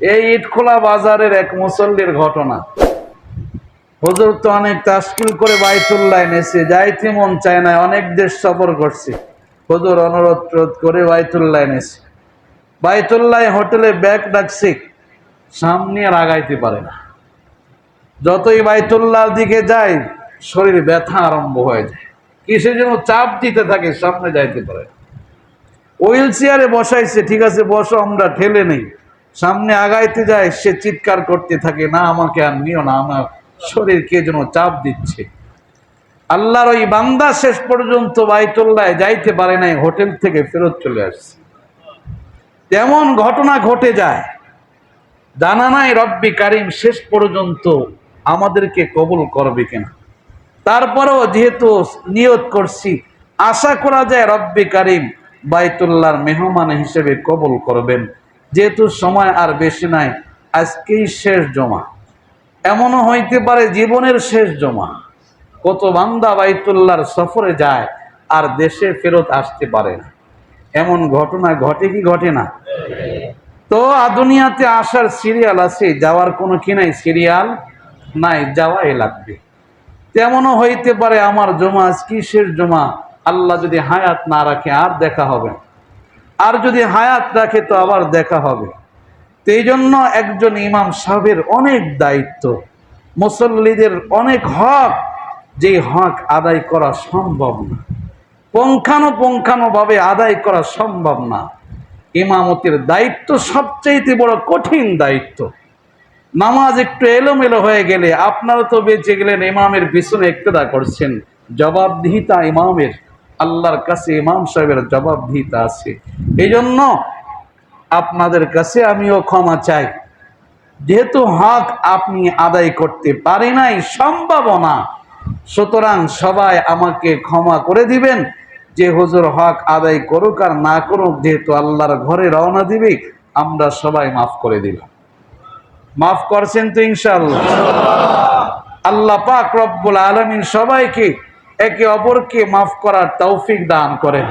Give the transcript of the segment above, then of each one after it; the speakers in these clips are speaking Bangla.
এই ইটখোলা বাজারের এক মুসল্লির ঘটনা। হুজুর তো অনেক তাশকিল করে বাইতুল্লাহ এনেছে, যাইতে মন চায় না, অনেক দেশ সফর করছে। হুজুর অনুরোধ করে বাইতুল্লাহ এনেছে। বাইতুল্লাহ হোটেলে ব্যাগ রাখছে, সামনে আর আগাইতে পারে না। যতই বাইতুল্লাহর দিকে যায় শরীর ব্যথা আরম্ভ হয়ে যায়, কিসে যেন চাপ দিতে থাকে, সামনে যাইতে পারে না। হুইল চেয়ারে বসাইছে, ঠিক আছে বসো, আমরা ঠেলে নেই। সামনে আগাইতে যায়, সে চিৎকার করতে থাকে, না আমাকে আর নিও না, আমার শরীর কে যেন চাপ দিচ্ছে। আল্লাহর ওই বান্দা শেষ পর্যন্ত বাইতুল্লাহ যাইতে পারে নাই, হোটেল থেকে ফেরত চলে আসছে। তেমন ঘটনা ঘটে যায়, জানা নাই রব্বি কারিম শেষ পর্যন্ত আমাদেরকে কবুল করবে কিনা। তারপরেও যেহেতু নিয়ত করছি, আশা করা যায় রব্বি কারিম বাইতুল্লাহর মেহমান হিসেবে কবুল করবেন। যেহেতু সময় আর বেশি নাই, আজকেই শেষ জমা, এমনও হইতে পারে জীবনের শেষ জমা। কত বান্দা বাইতুল্লাহর সফরে যায় আর দেশে ফেরত আসতে পারে না, এমন ঘটনা ঘটে কি ঘটে না? তো দুনিয়াতে আসার সিরিয়াল আছে, যাওয়ার কোনো কি নাই, সিরিয়াল নাই, যাওয়াই লাগবে। তেমনও হইতে পারে আমার জমা আজ কিসের জমা, আল্লাহ যদি হায়াত না রাখে আর দেখা হবে, আর যদি হায়াত রাখে তো আবার দেখা হবে। তো এই জন্য একজন ইমাম সাহেবের অনেক দায়িত্ব, মুসল্লিদের অনেক হক, যে হক আদায় করা সম্ভব না, পুঙ্খানুপুঙ্খানুভাবে আদায় করা সম্ভব না। ইমামতির দায়িত্ব সবচেয়ে বড় কঠিন দায়িত্ব। নামাজ একটু এলোমেলো হয়ে গেলে আপনারা তো বেঁচে গেলেন, ইমামের পিছনে ইক্তেদা করছেন, জবাবদিহিতা ইমামের, আল্লাহর কাছে ইমাম সাহেবের জবাবদিহিতা আছে। এই জন্য আপনাদের কাছে আমিও ক্ষমা চাই, যেহেতু হক আপনি আদায় করতে পারি নাই, সম্ভাবনা, সুতরাং সবাই আমাকে ক্ষমা করে দিবেন। যে হুজুর হক আদায় করুক আর না করুক, যেহেতু আল্লাহর ঘরে রওনা দিবে, আমরা সবাই মাফ করে দিলাম। মাফ করছেন তো ইনশাআল্লাহ? আল্লাহ পাক রব্বুল আলামিন সবাইকে একে অপরকে মাফ করার তৌফিক দান করেন।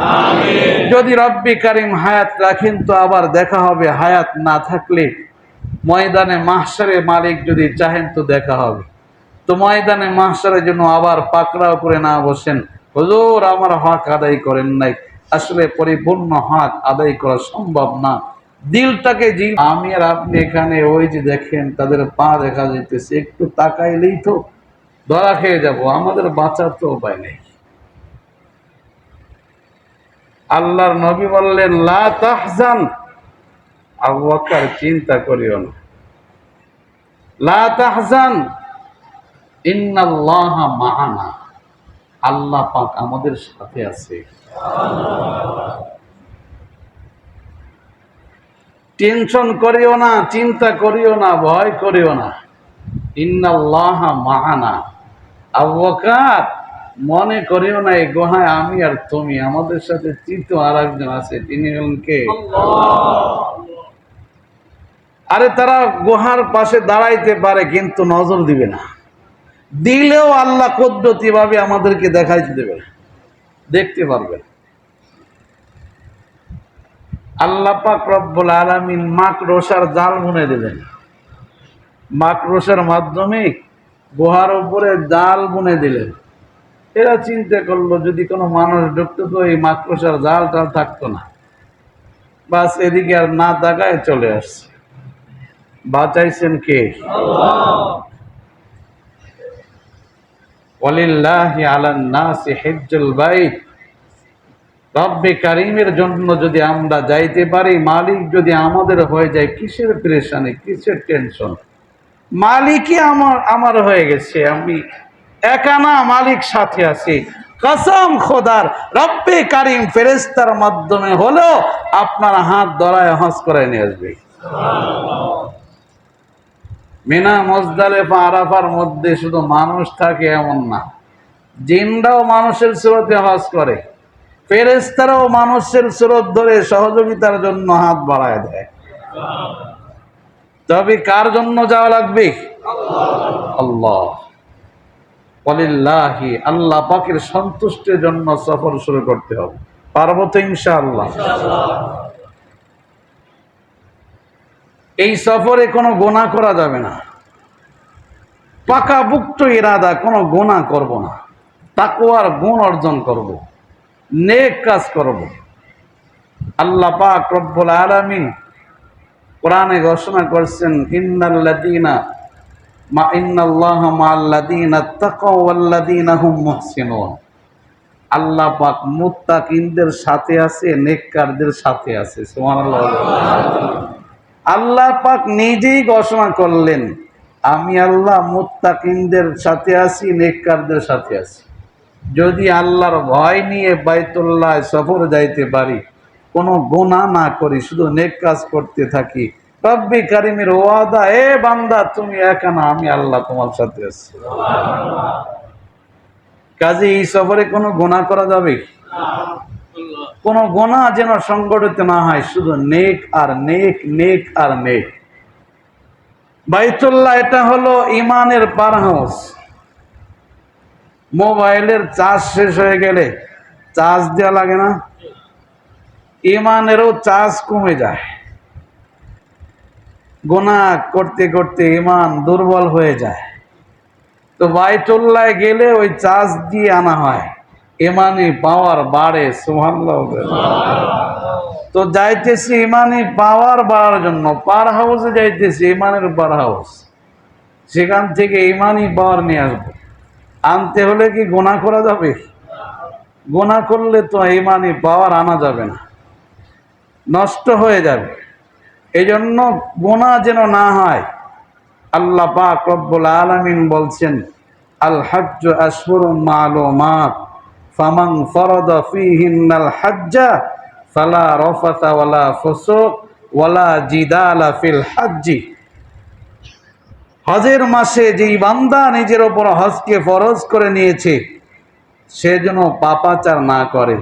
যদি রব্বি কারিম হায়াত রাখেন তো আবার দেখা হবে, হায়াত না থাকলে ময়দানে মাহশারে মালিক যদি চাহেন তো দেখা হবে। তো ময়দানে মাহশারের জন্য আবার পাকড়াও করে না বসেন, হুজুর আমার হক আদায় করেন নাই। আসলে পরিপূর্ণ হক আদায় করা সম্ভব না। দিলটাকে আমি আর আপনি এখানে ওই যে দেখেন তাদের পা দেখা যাইতেছে, একটু তাকাইলেই তো ধরা খেয়ে যাব, আমাদের বাঁচার তো উপায় নেই। আল্লাহর নবী বললেন লা তাহজান, আবু বকর চিন্তা করিও না, লা তাহজান ইন্নাল্লাহা মাআনা, আল্লাহ পাক আমাদের সাথে আছে। টেনশন করিও না, চিন্তা করিও না, ভয় করিও না, ইন্নাল্লাহা মাআনা। আবু বকর মনে করিও না এই গুহায় আমি আর তুমি, আমাদের সাথে তৃতীয় আর একজন আছে, তিনি হলেন কে? আরে তারা গুহার পাশে দাঁড়াইতে পারে কিন্তু নজর দিবে না, দিলেও আল্লাহ কুদরতি ভাবে আমাদেরকে দেখাইতে দেবে না, দেখতে পারবে না। আল্লাহ পাক রব্বুল আলামিন মাকড়সার জাল বুনে দিলেন, মাকড়সার মাধ্যমে গুহার উপরে জাল বুনে দিলেন। এরা চিন্তা করলো যদি কোনো মানুষ ঢুকতো তো এই মাকড়সার জালটা থাকতো না, বাস এদিকে আর না তাকায় চলে আসছে। বাঁচাইছেন কে? ওয়ালিল্লাহি আলান নাসি হিজ্জুল বাইত, রব্বে কারিমের জন্য যদি আমরা যাইতে পারি, মালিক যদি আমাদের হয়ে যায়, কিসের পেরেশানি, কিসের টেনশন? মালিকই আমার হয়ে গেছে, আমি একা না, মালিক সাথে আছি। কসম খোদার, রব্বে কারিম ফেরেশতার মাধ্যমে হলেও আপনার হাত ধরায় হজ করে নিয়ে আসবে। মিনা মুজদালিফা আরাফার মধ্যে শুধু মানুষ থাকে এমন না, জিনরাও মানুষের সুরতে হজ করে, ফেরেশতারাও মানুষের সুরত ধরে সহযোগিতার জন্য হাত বাড়ায় দেয়। তবে কার জন্য যাওয়া লাগবে? আল্লাহ, ওয়ালিল্লাহি, আল্লাহ পাকের সন্তুষ্টির জন্য সফর শুরু করতে হবে। পারবো তো ইনশাআল্লাহ? এই সফরে কোনো গুনাহ করা যাবে না, পাকাপুক্ত ইরাদা, কোনো গুনাহ করব না, তাকওয়ার গুণ অর্জন করব, নেক কাজ করব। আল্লাহ পাক রব্বুল আলামিন কোরআনে ঘোষণা করছেন, ইন্নাল্লাহা মাআল্লাযীনা তাকাও ওয়াল্লাযীনা হুম মুহসিনুন। আল্লাহ পাক মুত্তাকিনদের সাথে আছে, নেককারদের সাথে আছে। সুবহানাল্লাহ। আল্লাহ পাক নিজেই ঘোষণা করলেন, আমি আল্লাহ মুত্তাকিনদের সাথে আছি, নেককারদের সাথে আছি। যদি আল্লাহর ভয় নিয়ে বাইতুল্লাহ সফরে যাইতে পারি, কোনো গুনাহ না করি, শুধু নেক কাজ করতে থাকি, রব্বি কারিমের ওয়াদা, এ বান্দা তুমি একা না, আমি আল্লাহ তোমার সাথে আছি। কাজে এই সফরে কোনো গুনাহ করা যাবে, কোনো গুনাহ যেন সংগঠিত না হয়, শুধু নেক আর নেক, নেক আর নেক। বাইতুল্লাহ এটা হলো ইমানের পার হাউস। মোবাইলের চার্জ শেষ হয়ে গেলে চার্জ দেওয়া লাগে না, ইমানেরও চার্জ কমে যায়। গুনাহ করতে করতে ইমান দুর্বল হয়ে যায়, তো বাইতুল্লাহ গেলে ওই চার্জ দিয়ে আনা হয়, ইমানি পাওয়ার বাড়ে। সুবহানাল্লাহ। তো যাইতেছি ইমানি পাওয়ার বাড়ার জন্য, পার হাউসে যাইতেছি, ইমানের পার হাউস, সেখান থেকে ইমানি পাওয়ার নিয়ে আসবো। আনতে হলে কি গুনাহ করা যাবে? গুনাহ করলে তো ইমানি পাওয়ার আনা যাবে না, নষ্ট হয়ে যাবে। এই জন্য গুনাহ যেন না হয়। আল্লাহ পাক রব্বুল আলামিন বলছেন, আল হজ্জু আশহুরুম মা'লুমাত ফামান ফারাদা ফীহিন্নাল হজ্জা ফালা রাফাসা ওয়ালা ফুসুক ওয়ালা জিদালা ফিল হজ্জি। হজের মাসে যেই বান্দা নিজের ওপর হজকে ফরজ করে নিয়েছে, সে যেন পাপাচার না করে,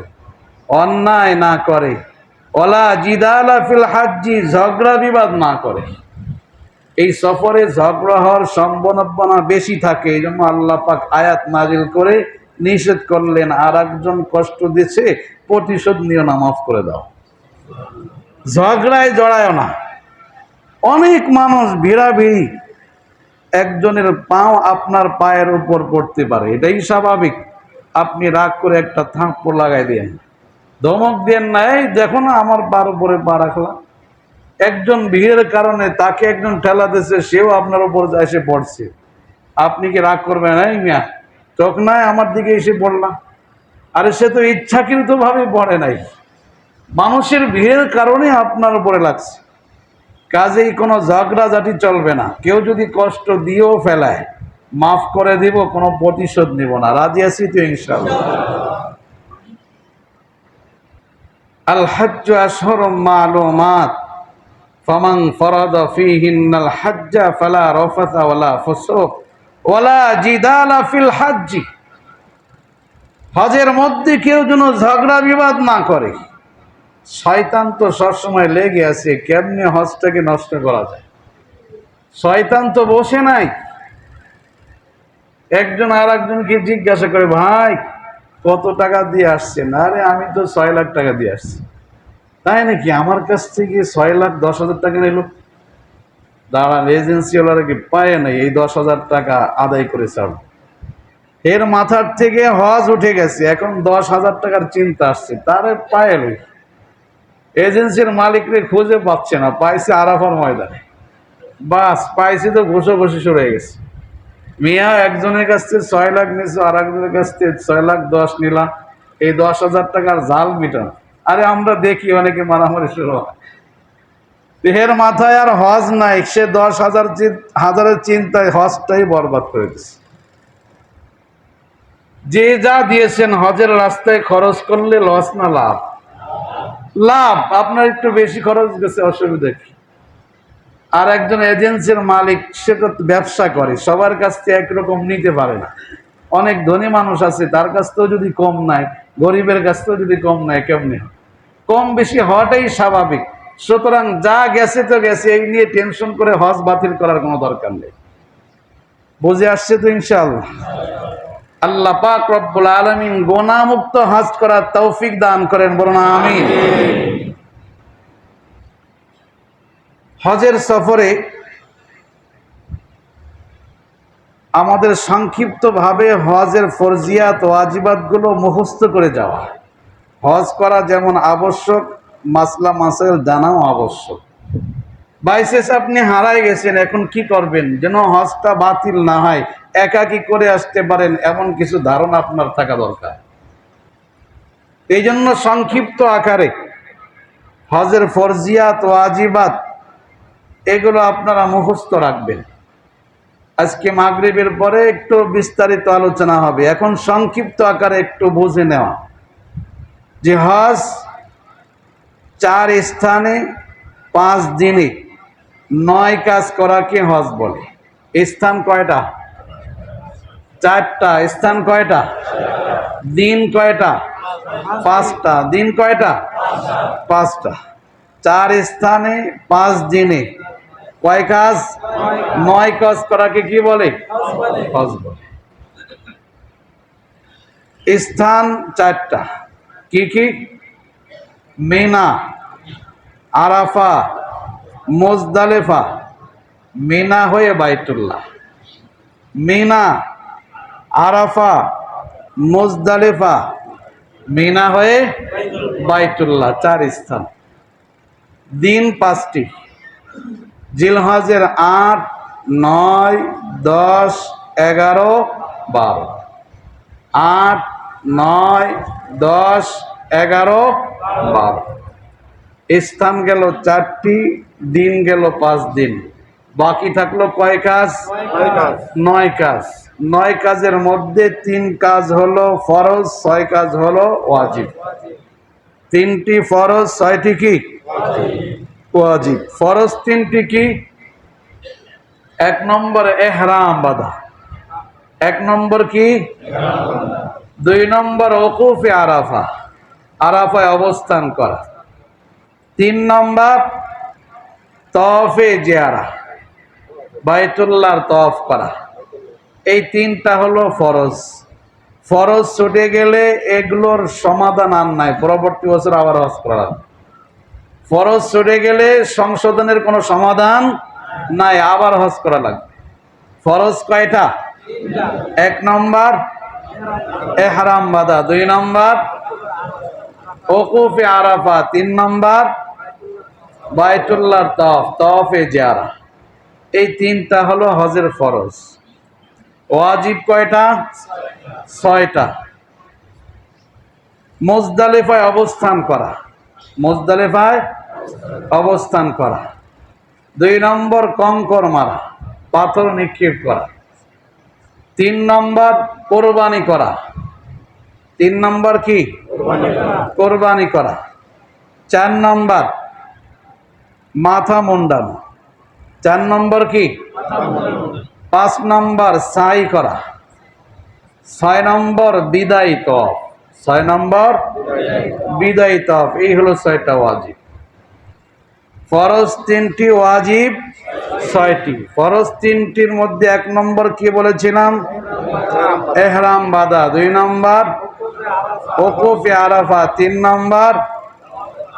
অন্যায় না করে, ওয়ালা জিদালা ফিল হজ্জি, ঝগড়া বিবাদ না করে। এই সফরে ঝগড়া হওয়ার সম্ভাবনা বেশি থাকে, এই জন্য আল্লাহ পাক আয়াত নাজিল করে নিষেধ করলেন, আর একজন কষ্ট দিচ্ছে, প্রতিশোধ নিও না, মাফ করে দাও, ঝগড়ায় জড়ায় না। অনেক মানুষ ভিড়াভিড়ি, একজনের পাও আপনার পায়ের উপর পড়তে পারে, এটাই স্বাভাবিক। আপনি রাগ করে একটা থাপ্পড় লাগাই দেন, ধমক দেন না, এই দেখো না আমার পার উপরে পা রাখলাম। একজন ভিড়ের কারণে তাকে একজন ঠেলা দিয়েছে, সেও আপনার উপর এসে পড়ছে, আপনি কি রাগ করবেন? এই মিয়া, চোখ নাই, আমার দিকে এসে পড়লাম। আরে সে তো ইচ্ছাকৃত ভাবে পড়ে নাই, মানুষের ভিড়ের কারণে আপনার উপরে লাগছে। কাজেই কোনো ঝগড়াঝাটি চলবে না। কেউ যদি কষ্ট দিয়েও ফেলায়, মাফ করে দিব, কোনো প্রতিশোধ নিব না। রাজি আছি তো ইনশাআল্লাহ? আল হজ্জু আশহুরুম মা'লুমাত ফামান ফারাদা ফীহিন্নাল হজ্জা ফালা রাফাসা ওয়ালা ফুসুক ওয়ালা জিদালা ফিল হজ্জি। হজের মধ্যে কেউ যেন ঝগড়া বিবাদ না করে। শয়তান তো সবসময় লেগে আছে, কেমনে হজটাকে নষ্ট করা যায়। শয়তান তো বসে নাই। একজন আর একজনকে জিজ্ঞাসা করে, ভাই কত টাকা দিয়ে আসছেন? আরে আমি তো 6 লাখ টাকা দিয়ে আসছি। তাই নাকি? আমার কাছ থেকে 6,10,000 টাকা নিল। দাঁড়ান, এজেন্সিওয়ালারা কি পায় নাই এই 10,000 টাকা আদায় করে ছাড়ব? এর মাথার থেকে হজ উঠে গেছে, এখন 10,000 টাকার চিন্তা আসছে, তারে পায় লই। এজেন্সির মালিকরে খুঁজে পাচ্ছে না, পাইছে আরাফার ময়দানে। বাস পাইছে তো ঘুষোঘুষি শুরু হয়ে গেছে। মিয়া একজনের কাছ থেকে 6 লাখ নিছো, আর একজনের কাছ থেকে 6,10,000 নিলাম, এই 10,000 টাকার জাল মিটান। আরে আমরা দেখি অনেকে মারামারি শুরু হয়। এর মাথায় আর হজ নাই, সে 10,000 চিন্তায় হজটাই বরবাদ করে দিচ্ছে। যে যা দিয়েছেন হজের রাস্তায় খরচ করলে লস না লাভ? লাভ। আপনার একটু বেশি খরচ গেছে, অসুবিধা কি? আর একজন এজেন্সির মালিক, সে তো ব্যবসা করে, সবার কাছ থেকে একরকম নিতে পারে না। অনেক ধনী মানুষ আছে, তার কাছ থেকেও যদি কম নাই, গরিবের কাছ থেকেও যদি কম নাই, কেমনি? কম বেশি হওয়াটাই স্বাভাবিক। সুতরাং যা গেছে তো গেছে, এই নিয়ে টেনশন করে হজ বাতিল করার কোনো দরকার নেই। বুঝে আসছে তো ইনশাআল্লাহ? আল্লাহ পাক রব্বুল আলামিন গুনাহমুক্ত হজ করার তৌফিক দান করেন, বলুন আমিন। হজের সফরে আমাদের সংক্ষিপ্তভাবে হজের ফরজিয়াত ওয়াজিবাতগুলো মুখস্থ করে যাওয়া। হজ করা যেমন আবশ্যক, মাসলা মাসাইল জানাও আবশ্যক। বাইশেষ আপনি হারাই গেছেন, এখন কি করবেন যেন হজটা বাতিল না হয়, একাকী করে আসতে পারেন এমন কিছু ধারণা আপনার থাকা দরকার। এই জন্য সংক্ষিপ্ত আকারে হজের ফরজিয়াত ওয়াজিবাত এগুলো আপনারা মুখস্থ রাখবেন। আজকে মাগরিবের পরে একটু বিস্তারিত আলোচনা হবে, এখন সংক্ষিপ্ত আকারে একটু বুঝে নেওয়া যে হজ 4 স্থানে 5 দিনে 9 কাজ করাকে হজ বলে। স্থান কয়টা? 4টা। স্থান কয়টা? দিন কয়টা? 5টা। দিন কয়টা? 5টা। 4 স্থানে 5 দিনে কয় কাজ? 9 কাজ করাকে কি বলে? হজ বলে। স্থান 4টা। কি কি? মিনা, আরাফা, মুজদালিফা। মিনা হয়ে বাইতুল্লাহ, মিনা, আরাফা, মুজদালিফা, মিনা হয়ে বাইতুল্লাহ, 4 স্থান। দিন 5টি, জিলহজের 8, 9, 10, 11, 12। 8, 9, 10, 11, 12। স্থান গেল 4টি, দিন গেল 5 দিন, বাকি থাকলো কয় কাজ? 9 কাজ। 9 কাজের মধ্যে 3 কাজ হলো ফরজ, 6 কাজ হলো ওয়াজিব। 3টি ফরজ, 6টি কি ওয়াজিব। ফরজ 3টি কি? 1 নম্বর এহরাম বাঁধা। 1 নম্বর কি? 2 নম্বর ওকুফে আরাফা, আরাফায় অবস্থান করা। 3 নম্বর তওয়াফে জিয়ারা, বাইতুল্লাহর তওয়াফ করা। এই 3টা হলো ফরজ। ফরজ ছুটে গেলে এগুলোর সমাধান আর নাই, পরবর্তী বছর আবার হজ করা লাগবে। ফরজ ছুটে গেলে সংশোধনের কোনো সমাধান নাই, আবার হজ করা লাগবে। ফরজ কয়টা? 1 নম্বর এহরাম বাঁধা, 2 নম্বর ওকুফে আরাফা, 3 নম্বর বাইতুল্লাহর তওয়াফ, তওয়াফে জিয়ারা। এই 3টা হলো হজের ফরজ। ওয়াজিব কয়টা? 6টা। মুজদালিফায় অবস্থান করা, মুজদালিফায় অবস্থান করা। 2 নম্বর কঙ্কর মারা, পাথর নিক্ষেপ করা। 3 নম্বর কোরবানি করা। 3 নম্বর কি? কোরবানি করা। 4 নম্বর মাথা মুন্ডানো। 4 নম্বর কি? 5 নম্বর সাই করা। 6 নম্বর বিদায়ী তওয়াফ। 6 নম্বর বিদায়ী তওয়াফ। এই হলো 6টা ওয়াজিব। ফরজ 3টি, ওয়াজিব 6টি। ফরজ 3টির মধ্যে 1 নম্বর কি বলেছিলাম? এহরাম বাঁধা। 2 নম্বর ওকুফে আরাফা। 3 নম্বর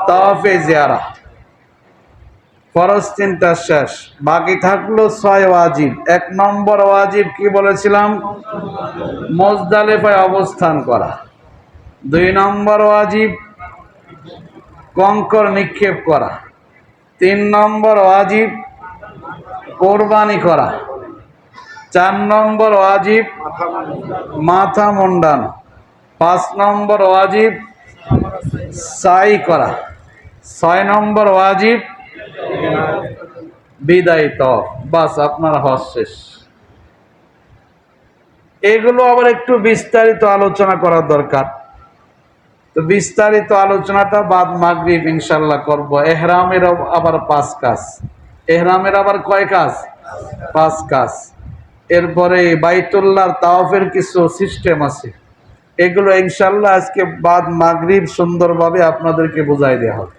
তওয়াফে জিয়ারা। ফরজ 3টা শেষ, বাকি থাকলো 6 ওয়াজিব। 1 নম্বর ওয়াজিব কি বলেছিলাম? মুজদালিফায় অবস্থান করা। 2 নম্বর ওয়াজিব কঙ্কর নিক্ষেপ করা। 3 নম্বর ওয়াজিব কোরবানি করা। 4 নম্বর ওয়াজিব মাথা মুন্ডানো। 5 নম্বর ওয়াজিব সাই করা। 6 নম্বর ওয়াজিব বিদায়ী তওয়াফ। বাস, আপনার হজ শেষ। এগুলো আবার একটু বিস্তারিত আলোচনা করা দরকার, তো বিস্তারিত আলোচনাটা বাদ মাগরিব ইনশাল্লাহ করব। এহরামের আবার 5 কাজ। এহরামের আবার কয় কাজ? 5 কাজ। এরপরে বাইতুল্লাহর তাওয়াফের কিছু সিস্টেম আছে, এগুলো ইনশাল্লাহ আজকে বাদ মাগরিব সুন্দরভাবে আপনাদেরকে বুঝাই দেওয়া হবে।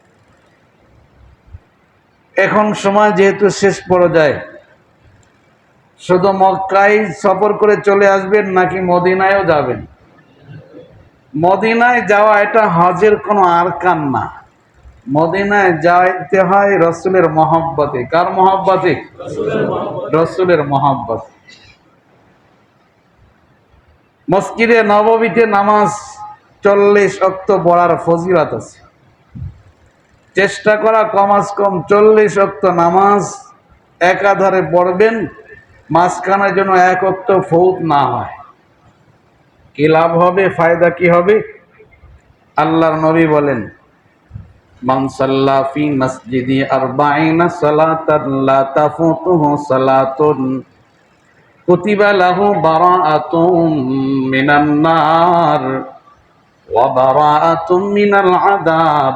এখন সময় যেহেতু শেষ পর্যায়ে, শুধু মক্কায় সফর করে চলে আসবেন নাকি মদিনায়ও যাবেন? মদিনায় যাওয়া এটা হজের কোনো আরকান না, মদিনায় যাইতে হয় রসুলের মহব্বতে। কার মহব্বতে? রসুলের মহব্বতে। মসজিদে নববীতে নামাজ 40 ওয়াক্ত পড়ার ফজিলত আছে। চেষ্টা করা কমাস কম 40 ওয়াক্ত নামাজ একাধারে পড়বেন, মাঝখানে যেন এক ওয়াক্ত ফৌত না হয়। কি লাভ হবে, ফায়দা কি হবে? আল্লাহর নবী বলেন, মান সাল্লা ফি মসজিদি 40 সালাতান লা তাফুতুহু সালাতুন কুতিবা লাহু বারাআতুম মিনান নার ওয়া বারাআতুম মিনাল আযাব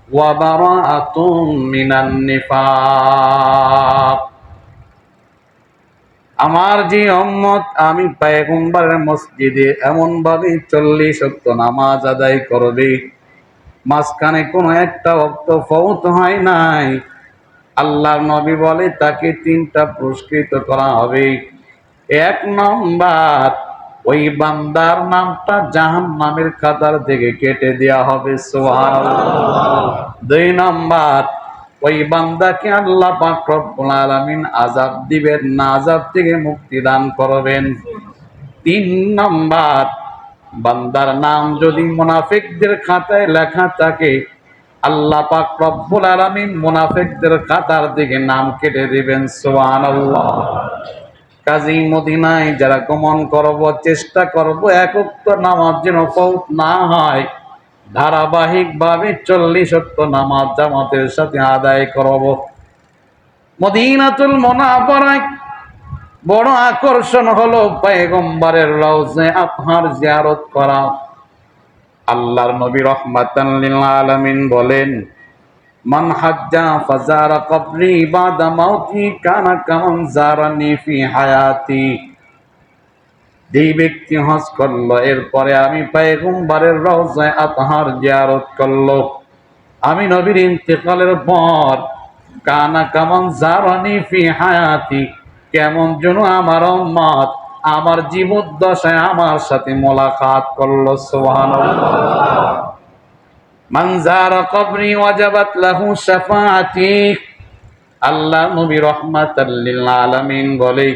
ওয়া বারাআতুম মিনান নিফাক। আমার যে উম্মত আমি পয়গম্বরের মসজিদে এমন ভাবে 40 ওয়াক্ত নামাজ আদায় করবে, মাঝখানে কোনো একটা ওয়াক্ত ফৌত হয় নাই, আল্লাহর নবী বলে তাকে 3টা পুরস্কৃত করা হবে। 1 নম্বর, ওই বান্দার নামটা জাহান্নামের খাতার থেকে কেটে দেওয়া হবে, সুবহানাল্লাহ। 2 নম্বর, ওই বান্দাকে আল্লাহ পাক রব্বুল আলামিন আযাব দিবেন না, আযাব থেকে মুক্তি দান করবেন। 3 নম্বর, বান্দার নাম যদি মুনাফিকদের খাতায় লেখা থাকে, আল্লাহ পাক রব্বুল আলামিন মুনাফিকদের খাতার দিকে নাম কেটে দিবেন, সুবহানাল্লাহ। কাজী মদিনায় যারা গমন করব, চেষ্টা করব এক ওয়াক্ত নামাজ যেন ফৌত না হয়, ধারাবাহিকভাবে 40 ওয়াক্ত নামাজ জামাতের সাথে আদায় করব। মদিনাতুল মুনাওয়ারায় বড় আকর্ষণ হলো পয়গম্বরের রওজা আতহার জিয়ারত করা। আল্লাহর নবী রাহমাতান লিল আলামিন বলেন, মান হাজ্জা ফাজারা কবরি বাদা মাউতি কানা কামান জারানি ফি হায়াতি। যেই ব্যক্তি হজ করলো, এরপরে আমি পয়গম্বরের রওজা আতহার জিয়ারত করলো, আমি নবীর ইন্তেকালের পর কানা কামান জারানি ফি হায়াতি, কেমন যেন আমার উম্মত আমার জীবদ্দশায় আমার সাথে মোলাকাত করলো, সুবহানাল্লাহ। মান যারা কবরি ওয়াজাবাত লাহু শাফাআতি। আল্লাহ নবী রাহমাতাল লিল আলামিন বলে,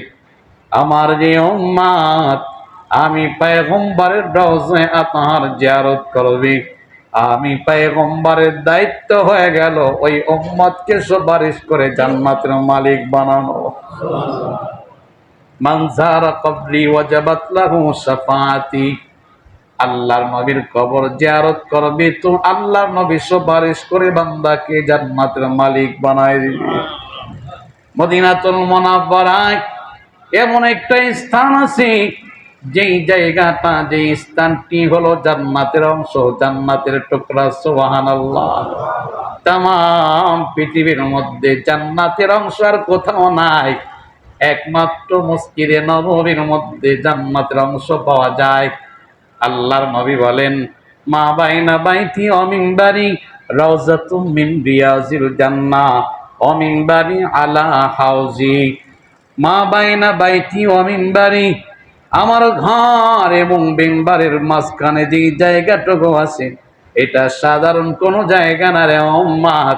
আমার যে উম্মত আমি পয়গম্বরের রওজা আতহার জিয়ারত করবে, আমি পয়গম্বরের দায়িত্ব হয়ে গেল ওই উম্মতকে সুপারিশ করে জান্নাতের মালিক বানানো। মান যারা কবরি ওয়াজাবাত লাহু শাফাআতি। আল্লাহর নবীর কবর জিয়ারত করবে তো আল্লাহর নবী সুপারিশ করে বান্দাকে জান্নাতের মালিক বানায় দিবে। মদিনাতুল মুনাওয়ারায় এমন একটা স্থান আছে, যেই জায়গাটা, যেই স্থানটি হলো জান্নাতের অংশ, জান্নাতের টুকরা, সুবহানাল্লাহ। তামাম পৃথিবীর মধ্যে জান্নাতের অংশ আর কোথাও নাই, একমাত্র মসজিদে নববীর মধ্যে জান্নাতের অংশ পাওয়া যায়। আল্লাহর নবী বলেন, মা বাইনা বাইতি ওয়া মিনবারি রাউযাতুম মিন রিয়াজিল জান্নাহ ওয়া মিনবারি আলা হাউজি। মা বাইনা বাইতি ওয়া মিনবারি, আমার ঘর এবং মিম্বারের মাঝখানে যে জায়গাটুকু আছে, এটা সাধারণ কোন জায়গা না রে উম্মত,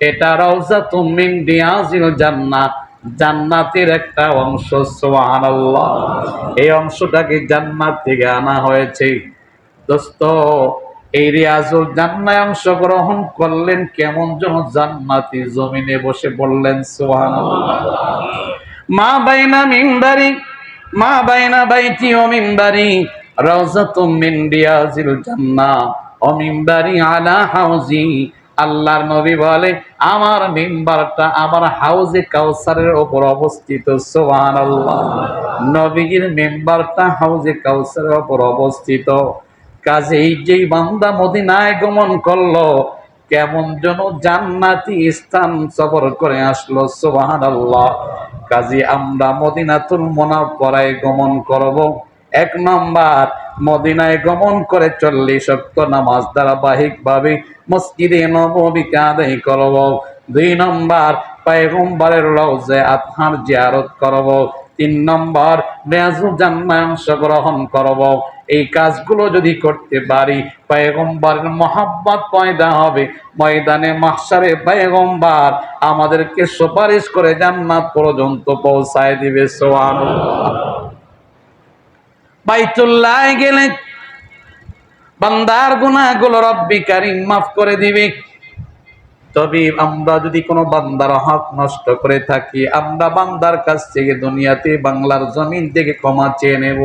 এটা রাউযাতুম মিন রিয়াজিল জান্নাহ, জান্নাতের একটা অংশ, সুবহানাল্লাহ। এই অংশটাকে জান্নাত থেকে আনা হয়েছে। দোস্ত, এই রিয়াজুল জান্নায় অংশগ্রহণ করলেন, কেমন যেন জান্নাতি জমিনে বসে বললেন, সুবহানাল্লাহ। মা বাইনা মিম্বারি, মা বাইনা বাইতি ওয়া মিম্বারি রাউযাতুম মিন রিয়াজিল জান্নাহ ওয়া মিম্বারি আলা হাউজি। আল্লাহর নবী বলে, আমার মিম্বারটা আমার হাউজে কাউসারের উপর অবস্থিত, সুবহানাল্লাহ। নবীর মিম্বারটা হাউজে কাউসারের উপর অবস্থিত। কাজেই যেই বান্দা মদিনায় গমন করলো, কেমন যেন জান্নাতি স্থান সফর করে আসলো, সুবহানাল্লাহ। কাজী আমরা মদিনাতুল মুনাওয়ারায় গমন করব। 1 নম্বর, মদিনায় গমন করে 40 ওয়াক্ত নামাজ ধারাবাহিকভাবে মসজিদে নববীতে আদায় করব। 2 নম্বর, পয়গম্বরের রওজা আতহার জিয়ারত করব। তিন নম্বর, রিয়াজুল জান্নাহ অংশগ্রহণ করব। এই কাজগুলো যদি করতে পারি, পয়গম্বরের মহব্বত পয়দা হবে। ময়দানে মাহশারে পয়গম্বর আমাদেরকে সুপারিশ করে জান্নাত পর্যন্ত পৌঁছায় দিবে। সুবহানাল্লাহ। বাইতুল্লাহ গেলে বান্দার গুনাহগুলো রব্বি কারীম মাফ করে দিবে। তবে আমরা যদি কোনো বান্দার হক নষ্ট করে থাকি, আমরা বান্দার কাছ থেকে দুনিয়াতে বাংলার জমিন থেকে ক্ষমা চেয়ে নেব।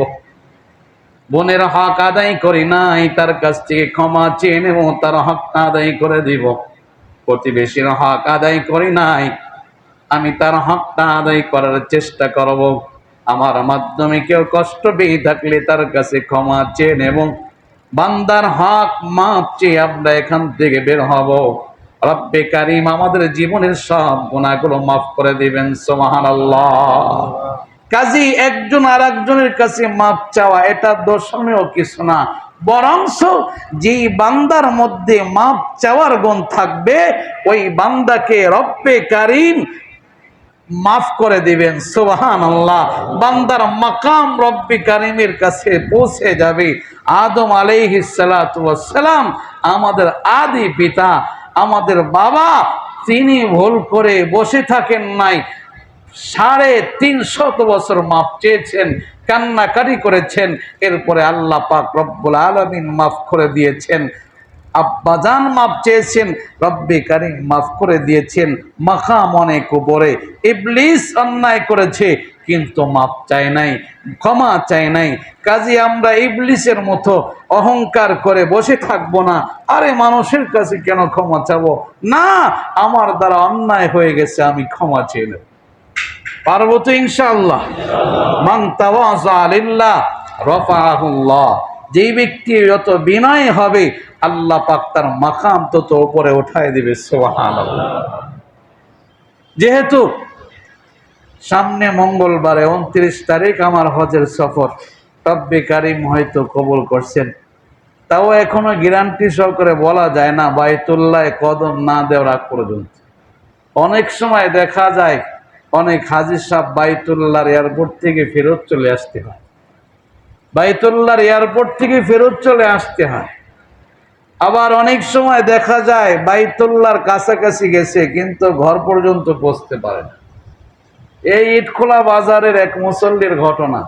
বোনের হক আদায় করি নাই, তার কাছ থেকে ক্ষমা চেয়ে নেব, তার হকটা আদায় করে দিব। প্রতিবেশীর হক আদায় করি নাই, আমি তার হকটা আদায় করার চেষ্টা করব। আমার মাধ্যমে কেউ কষ্ট পেয়ে থাকলে তার কাছে ক্ষমা চেয়ে নেব। বান্দার হক মাফ চেয়ে আমরা এখান থেকে বের হব। রব্বে কারীম আমাদের জীবনের সব গুনাহগুলো মাফ করে দিবেন। সুবহানাল্লাহ। কাজী একজন আর একজনের কাছে মাপ চাওয়া এটা দর্শনীয় কিছু না, বরঞ্চ যে বান্দার মধ্যে মাপ চাওয়ার গুণ থাকবে ওই বান্দাকে রব্বে কারীম মাফ করে দিবেন। সুবহানাল্লাহ। বান্দার মাকাম রব্বে কারীমের কাছে পৌঁছে যাবে। আদম আলাইহিস সালাতু ওয়াস সালাম আমাদের আদি পিতা, আমাদের বাবা, তিনি ভুল করে বসে থাকেন নাই। 350 বছর মাফ চেয়েছেন, কান্নাকাটি করেছেন। এরপরে আল্লাহ পাক রব্বুল আলামিন মাফ করে দিয়েছেন। আব্বাজান মাফ চেয়েছেন, রব্বে কারীম মাফ করে দিয়েছেন। মাকাম অনেক উপরে। ইবলিস অন্যায় করেছে কিন্তু মাফ চায় নাই, ক্ষমা চায় নাই। কাজে আমরা ইবলিসের মতো অহংকার করে বসে থাকবো না। আরে মানুষের কাছে কেন ক্ষমা চাবো? না, আমার দ্বারা অন্যায় হয়ে গেছে, আমি ক্ষমা চেয়ে নেব। পারবো তো ইনশাআল্লাহ। মান তাওয়াযা লিল্লাহ রাফাআহুল্লাহ। যেই ব্যক্তি যত বিনয় হবে আল্লাহ পাক তার মাকাম তত উপরে উঠায় দিবে। সুবহানাল্লাহ। যেহেতু সামনে মঙ্গলবারে 29 তারিখ আমার হজের সফর, রব্বে কারীম হয়তো কবুল করছেন, তাও এখনো গ্যারান্টি সহকারে বলা যায় না বাইতুল্লাহ কদম না দেওয়ার আগ পর্যন্ত। অনেক সময় দেখা যায় অনেক হাজী সাহেব বাইতুল্লাহর এয়ারপোর্ট থেকে ফেরত চলে আসতে হয়, বাইতুল্লাহর এয়ারপোর্ট থেকে ফেরত চলে আসতে হয়। আবার অনেক সময় দেখা যায় বাইতুল্লাহর কাছাকাছি গেছে কিন্তু ঘর পর্যন্ত পৌঁছতে পারে না। এই ইটখোলা বাজারের এক মুসল্লির ঘটনা।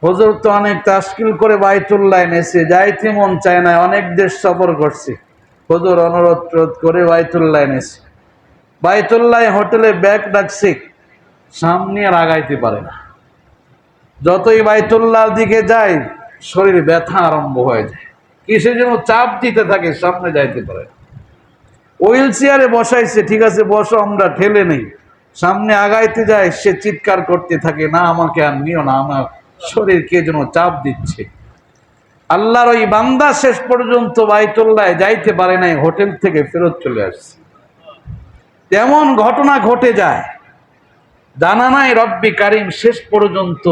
হুজুর তো অনেক তাশকিল করে বাইতুল্লাহ এনেছে, যাইতে মন চায় না, অনেক দেশ সফর করছি, হুজুর অনুরোধ করে বাইতুল্লাহ এনেছে। বাইতুল্লাহ হোটেলে ব্যাগ ডাকছে, সামনে আর আগাইতে পারে না। যতই বাইতুল্লাহর দিকে যায় শরীর ব্যথা আরম্ভ হয়ে যায়, কিসে যেন চাপ দিতে থাকে, সামনে যাইতে পারে। হুইল চেয়ারে বসাইছে, ঠিক আছে বসো, আমরা ঠেলে নেই। সামনে আগাইতে যায়, সে চিৎকার করতে থাকে, না আমাকে আর নিও না, আমার শরীর কে যেন চাপ দিচ্ছে। আল্লাহর ওই বান্দা শেষ পর্যন্ত বাইতুল্লাহ যাইতে পারে নাই, হোটেল থেকে ফেরত চলে আসছে। তেমন ঘটনা ঘটে যায়, জানা নাই রব্বে কারীম শেষ পর্যন্ত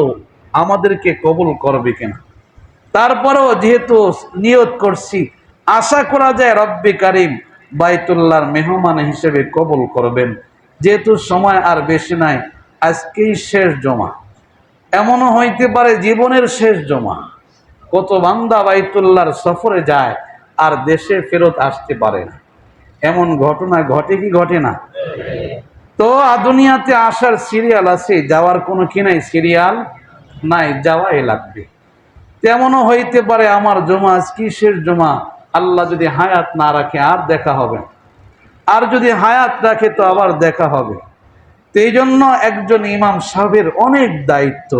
আমাদেরকে কবুল করবে কিনা। তারপরেও যেহেতু নিয়ত করছি, আশা করা যায় রব্বে কারীম বাইতুল্লাহর মেহমান হিসেবে কবুল করবেন। যেহেতু সময় আর বেশি নাই, আজকেই শেষ জমা, এমনও হইতে পারে জীবনের শেষ জমা। কত বান্দা বাইতুল্লাহর সফরে যায় আর দেশে ফেরত আসতে পারে না, এমন ঘটনা ঘটে কি ঘটে না? তো দুনিয়াতে আসার সিরিয়াল আছে, যাওয়ার কোনো কি নাই, সিরিয়াল নাই, যাওয়াই লাগবে। তেমনও হইতে পারে আমার জমা আজকে শেষ জমা, আল্লাহ যদি হায়াত না রাখে আর দেখা হবে, আর যদি হায়াত রাখে তো আবার দেখা হবে। তো এই জন্য একজন ইমাম সাহেবের অনেক দায়িত্ব,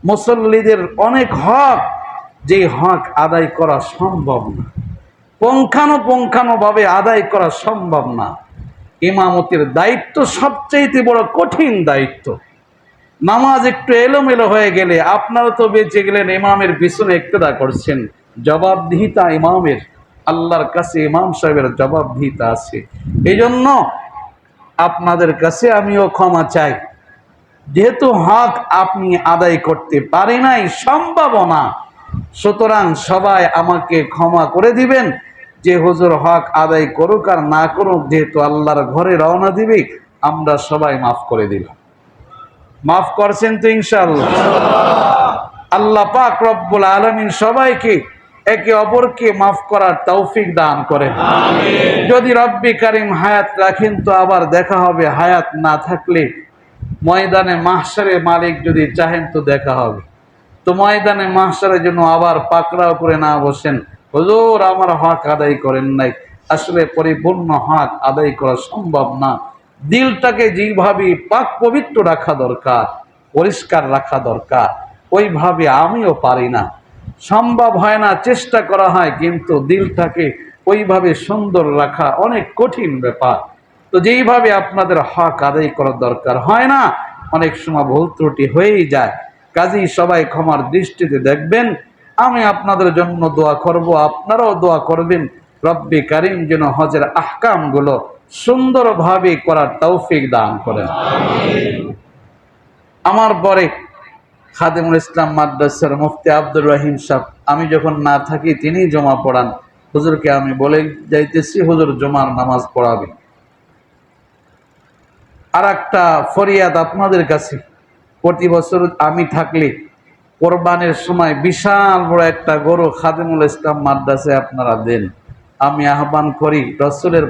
মুসল্লিদের অনেক হক, যে হক আদায় করা সম্ভব না, পুঙ্খানুপুঙ্খানুভাবে আদায় করা সম্ভব না। ইমামতির দায়িত্ব সবচেয়ে বড় কঠিন দায়িত্ব। নামাজ একটু এলোমেলো হয়ে গেলে আপনারা তো বেঁচে গেলেন, ইমামের পিছনে ইক্তেদা করছেন, জবাবদিহিতা ইমামের, আল্লাহর কাছে ইমাম সাহেবের জবাবদিহিতা আছে। এই জন্য আপনাদের কাছে আমিও ক্ষমা চাই, যেহেতু হক আপনি আদায় করতে পারি নাই, সম্ভব না, সুতরাং সবাই আমাকে ক্ষমা করে দিবেন। যে হুজুর হক আদায় করুক আর না করুক, যেহেতু আল্লাহর ঘরে রওনা দিবে, আমরা সবাই মাফ করে দিলাম। মাফ করছেন তো ইনশাআল্লাহ? আল্লাহ পাক রব্বুল আলামিন সবাইকে একে অপরকে মাফ করার তৌফিক দান করেন। যদি রব্বি কারিম হায়াত রাখেন তো আবার দেখা হবে, হায়াত না থাকলে ময়দানে মাহশারে মালিক যদি চাহেন তো দেখা হবে। তো ময়দানে মাহশারের জন্য আবার পাকড়াও করে না বসেন, হুজুর আমার হক আদায় করেন নাই। আসলে পরিপূর্ণ হক আদায় করা সম্ভব না। দিলটাকে যেভাবে পাক পবিত্র রাখা দরকার, পরিষ্কার রাখা দরকার, ওইভাবে আমিও পারি না, সম্ভব হয় না। চেষ্টা করা হয় কিন্তু দিলটাকে ওইভাবে সুন্দর রাখা অনেক কঠিন ব্যাপার। তো যেইভাবে আপনাদের হক আদায় করার দরকার হয় না, অনেক সময় ভুল ত্রুটি হয়েই যায়। কাজেই সবাই ক্ষমার দৃষ্টিতে দেখবেন। আমি আপনাদের জন্য দোয়া করব, আপনারাও দোয়া করবেন রব্বি কারিম যেন হজের আহকামগুলো সুন্দরভাবে করার তৌফিক দান করেন। আমার পরে খাদিমুল ইসলাম মাদ্রাসার মুফতি আব্দুর রহিম সাহেব, আমি যখন না থাকি তিনি জমা পড়ান। হুজুরকে আমি বলে যাইতেছি, হুজুর জমার নামাজ পড়াবে। আর একটা ফরিয়াদ আপনাদের কাছে, প্রতি বছর আমি থাকলে কোরবানের সময় বিশাল বড় একটা গরু খাদিমুল ইসলাম মাদ্রাসায় আপনারা দেন। আমি আহ্বান করি রাসূলের